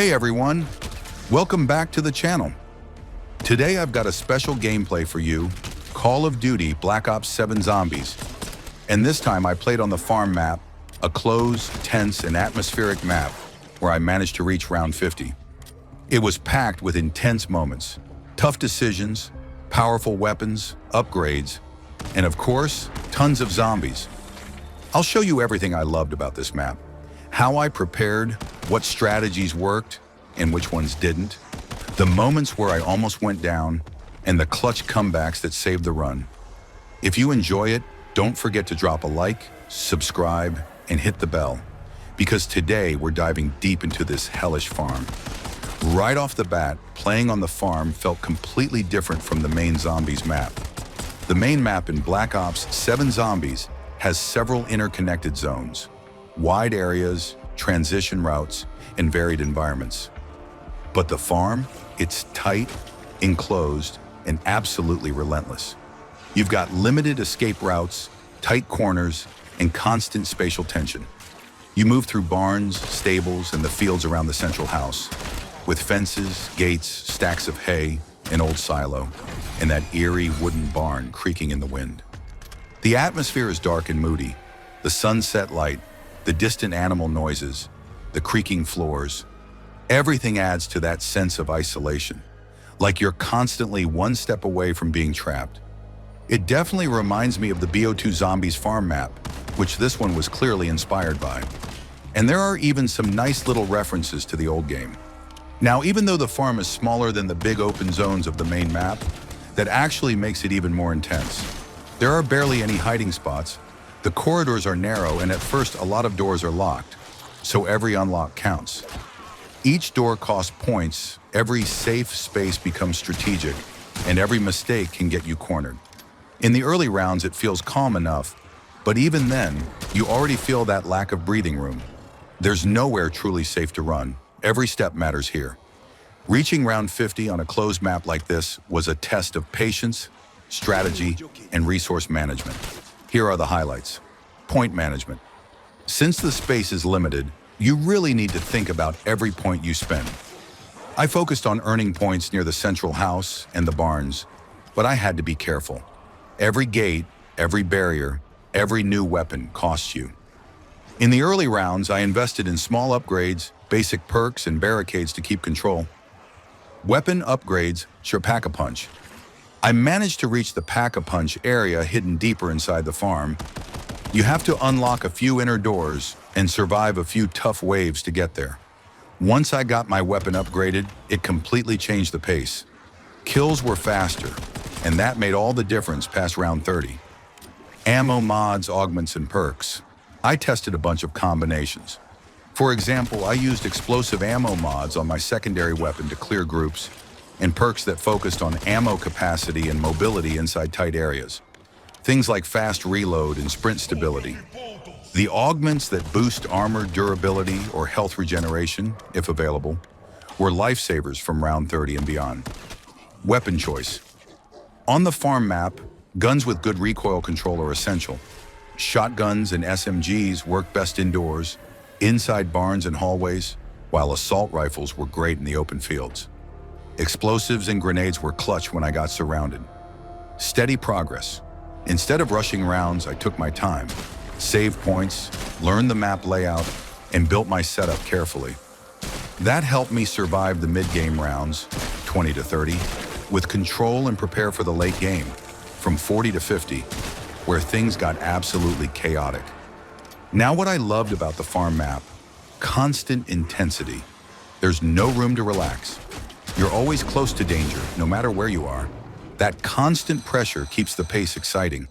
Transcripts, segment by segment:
Hey everyone, welcome back to the channel. Today I've got a special gameplay for you, Call of Duty Black Ops 7 Zombies. And this time I played on the farm map, a closed, tense, and atmospheric map where I managed to reach round 50. It was packed with intense moments, tough decisions, powerful weapons, upgrades, and of course, tons of zombies. I'll show you everything I loved about this map, how I prepared, what strategies worked, and which ones didn't, the moments where I almost went down, and the clutch comebacks that saved the run. If you enjoy it, don't forget to drop a like, subscribe, and hit the bell, because today we're diving deep into this hellish farm. Right off the bat, playing on the farm felt completely different from the main Zombies map. The main map in Black Ops 7 Zombies has several interconnected zones, wide areas, transition routes, and varied environments. But the farm, it's tight, enclosed, and absolutely relentless. You've got limited escape routes, tight corners, and constant spatial tension. You move through barns, stables, and the fields around the central house, with fences, gates, stacks of hay, an old silo, and that eerie wooden barn creaking in the wind. The atmosphere is dark and moody. The sunset light, the distant animal noises, the creaking floors. Everything adds to that sense of isolation, like you're constantly one step away from being trapped. It definitely reminds me of the BO7 Zombies farm map, which this one was clearly inspired by. And there are even some nice little references to the old game. Now, even though the farm is smaller than the big open zones of the main map, that actually makes it even more intense. There are barely any hiding spots. The corridors are narrow, and at first a lot of doors are locked, so every unlock counts. Each door costs points, every safe space becomes strategic, and every mistake can get you cornered. In the early rounds it feels calm enough, but even then, you already feel that lack of breathing room. There's nowhere truly safe to run. Every step matters here. Reaching round 50 on a closed map like this was a test of patience, strategy, and resource management. Here are the highlights. Point management. Since the space is limited, you really need to think about every point you spend. I focused on earning points near the central house and the barns, but I had to be careful. Every gate, every barrier, every new weapon costs you. In the early rounds, I invested in small upgrades, basic perks, and barricades to keep control. Weapon upgrades, sure Pack-a-Punch. I managed to reach the Pack-a-Punch area hidden deeper inside the farm. You have to unlock a few inner doors and survive a few tough waves to get there. Once I got my weapon upgraded, it completely changed the pace. Kills were faster, and that made all the difference past round 30. Ammo mods, augments, and perks. I tested a bunch of combinations. For example, I used explosive ammo mods on my secondary weapon to clear groups, and perks that focused on ammo capacity and mobility inside tight areas. Things like fast reload and sprint stability. The augments that boost armor durability or health regeneration, if available, were lifesavers from round 30 and beyond. Weapon choice. On the farm map, guns with good recoil control are essential. Shotguns and SMGs work best indoors, inside barns and hallways, while assault rifles were great in the open fields. Explosives and grenades were clutch when I got surrounded. Steady progress. Instead of rushing rounds, I took my time, saved points, learned the map layout, and built my setup carefully. That helped me survive the mid-game rounds, 20 to 30, with control and prepare for the late game, from 40 to 50, where things got absolutely chaotic. Now what I loved about the farm map, constant intensity. There's no room to relax. You're always close to danger, no matter where you are. That constant pressure keeps the pace exciting.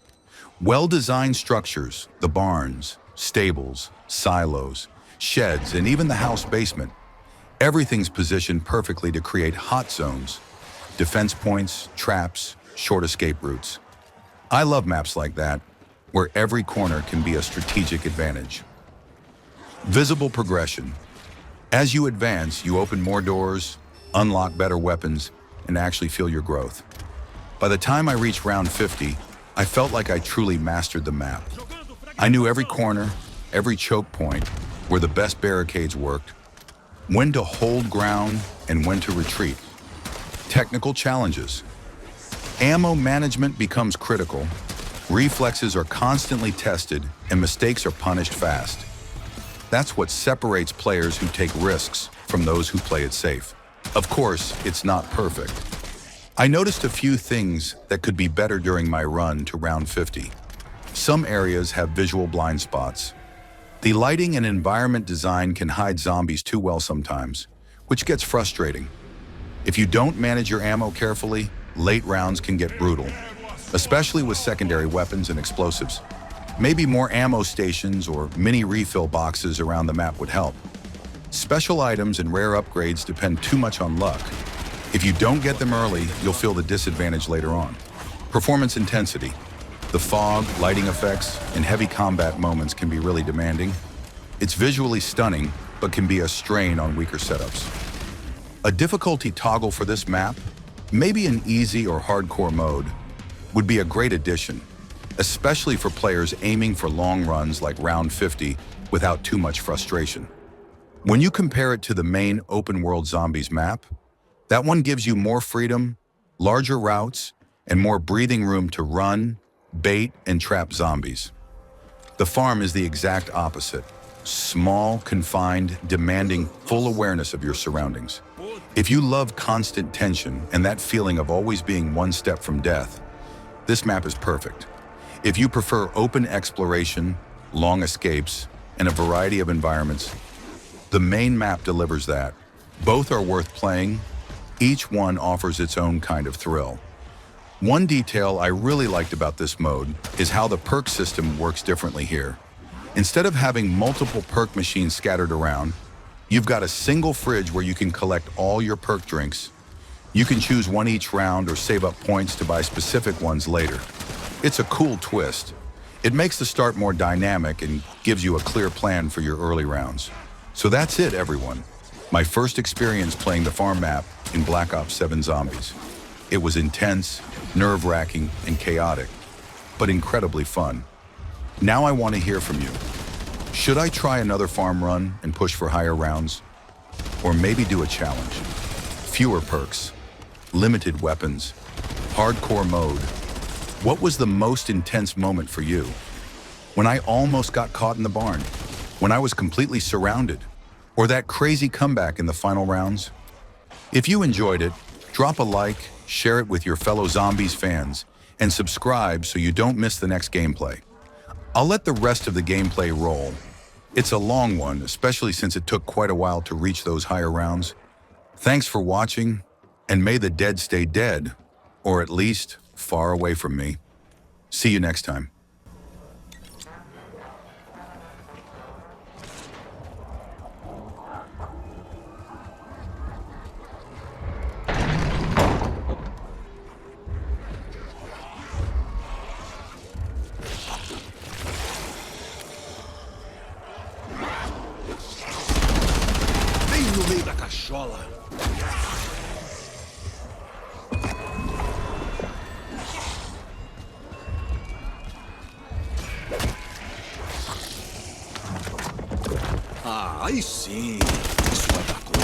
Well-designed structures, the barns, stables, silos, sheds, and even the house basement. Everything's positioned perfectly to create hot zones, defense points, traps, short escape routes. I love maps like that, where every corner can be a strategic advantage. Visible progression. As you advance, you open more doors, unlock better weapons, and actually feel your growth. By the time I reached round 50, I felt like I truly mastered the map. I knew every corner, every choke point, where the best barricades worked. when to hold ground and when to retreat. Technical challenges. Ammo management becomes critical. Reflexes are constantly tested and mistakes are punished fast. That's what separates players who take risks from those who play it safe. Of course, it's not perfect. I noticed a few things that could be better during my run to round 50. Some areas have visual blind spots. The lighting and environment design can hide zombies too well sometimes, which gets frustrating. If you don't manage your ammo carefully, late rounds can get brutal, especially with secondary weapons and explosives. Maybe more ammo stations or mini refill boxes around the map would help. Special items and rare upgrades depend too much on luck. If you don't get them early, you'll feel the disadvantage later on. Performance intensity. The fog, lighting effects, and heavy combat moments can be really demanding. It's visually stunning, but can be a strain on weaker setups. A difficulty toggle for this map, maybe an easy or hardcore mode, would be a great addition, especially for players aiming for long runs like round 50 without too much frustration. When you compare it to the main open-world Zombies map, that one gives you more freedom, larger routes, and more breathing room to run, bait, and trap zombies. The farm is the exact opposite. Small, confined, demanding full awareness of your surroundings. If you love constant tension and that feeling of always being one step from death, this map is perfect. If you prefer open exploration, long escapes, and a variety of environments, the main map delivers that. Both are worth playing. Each one offers its own kind of thrill. One detail I really liked about this mode is how the perk system works differently here. Instead of having multiple perk machines scattered around, you've got a single fridge where you can collect all your perk drinks. You can choose one each round or save up points to buy specific ones later. It's a cool twist. It makes the start more dynamic and gives you a clear plan for your early rounds. So that's it, everyone. My first experience playing the farm map in Black Ops 7 Zombies. It was intense, nerve-wracking, and chaotic, but incredibly fun. Now I want to hear from you. Should I try another farm run and push for higher rounds? Or maybe do a challenge? Fewer perks, limited weapons, hardcore mode. What was the most intense moment for you? When I almost got caught in the barn? When I was completely surrounded? Or that crazy comeback in the final rounds? If you enjoyed it, drop a like, share it with your fellow Zombies fans, and subscribe so you don't miss the next gameplay. I'll let the rest of the gameplay roll. It's a long one, especially since it took quite a while to reach those higher rounds. Thanks for watching, and may the dead stay dead, or at least far away from me. See you next time. No meio da cachola. Ah, aí sim. Isso vai dar conta.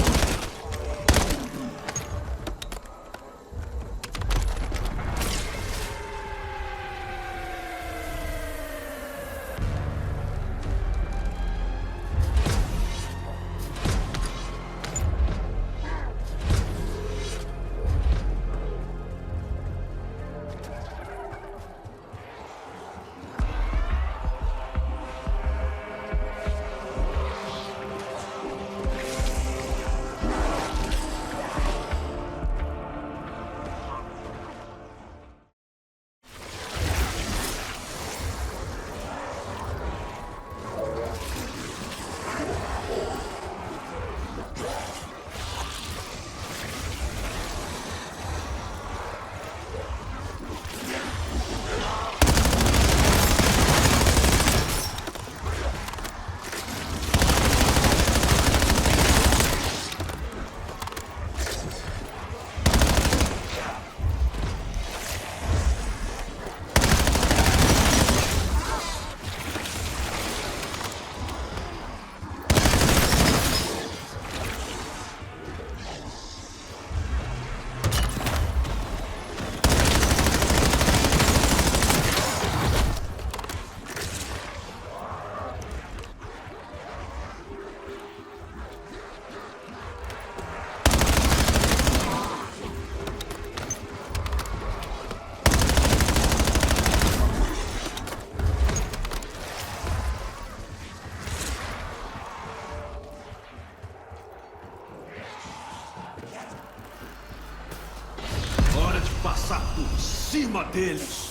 Por cima deles!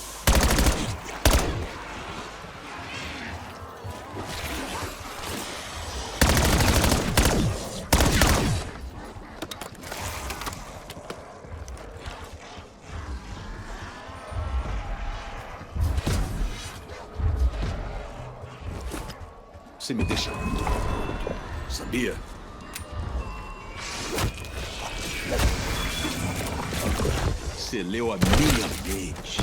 Você me deixa muito, sabia? Você leu a minha mente.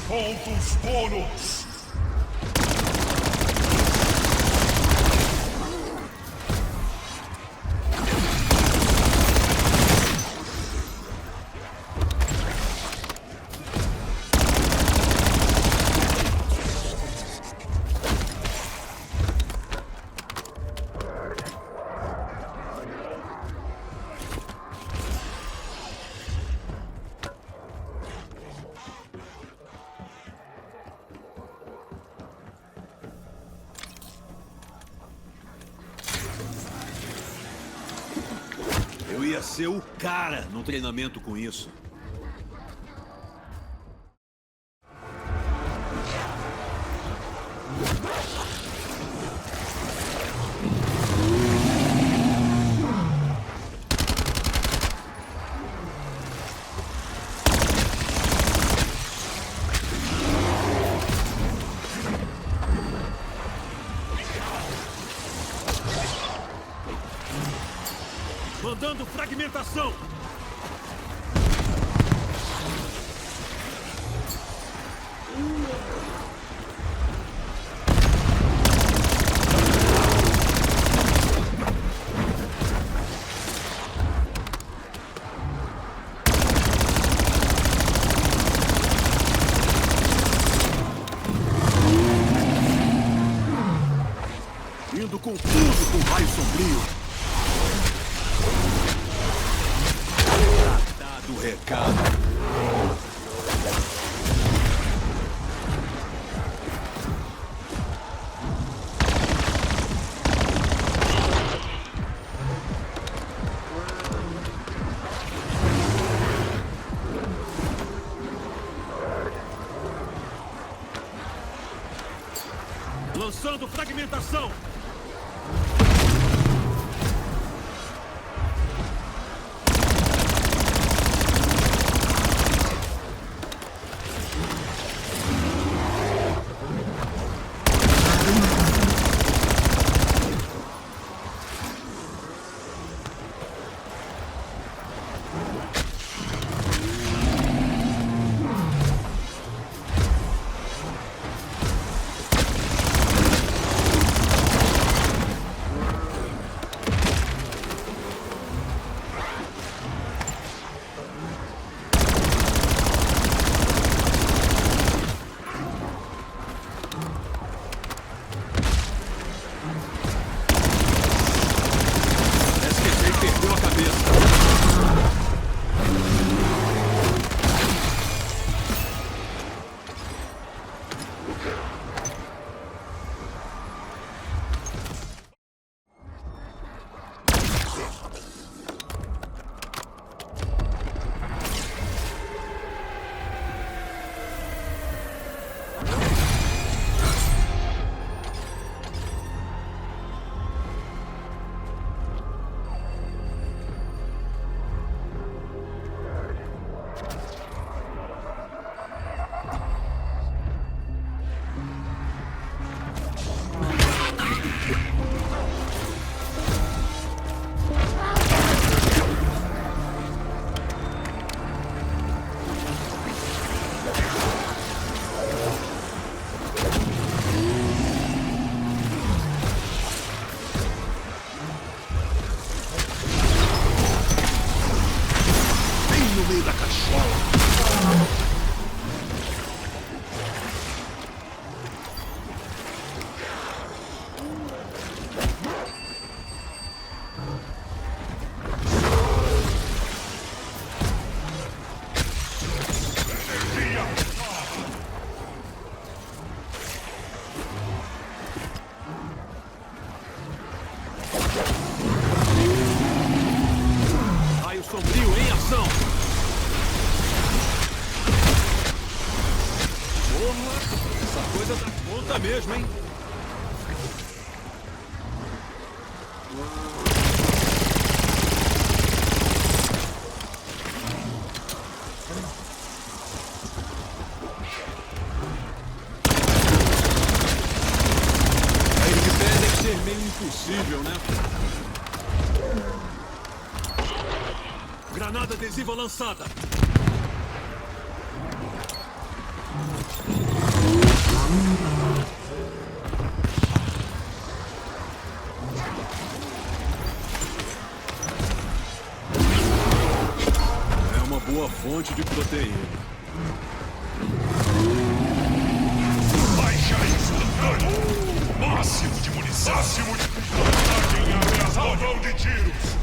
Pontos bônus! Eu ia ser o cara no treinamento com isso. Mandando fragmentação! Indo com tudo com raio sombrio! Dado o recado. Lançando fragmentação. meio da cachola. Raio sombrio em ação. Porra, essa coisa dá conta mesmo, hein? Aí de pé deve ser meio impossível, né? Granada adesiva lançada. É uma boa fonte de proteína. Baixa instantâneo. Máximo de munição. Máximo de... Ataquem ameaçador de tiros.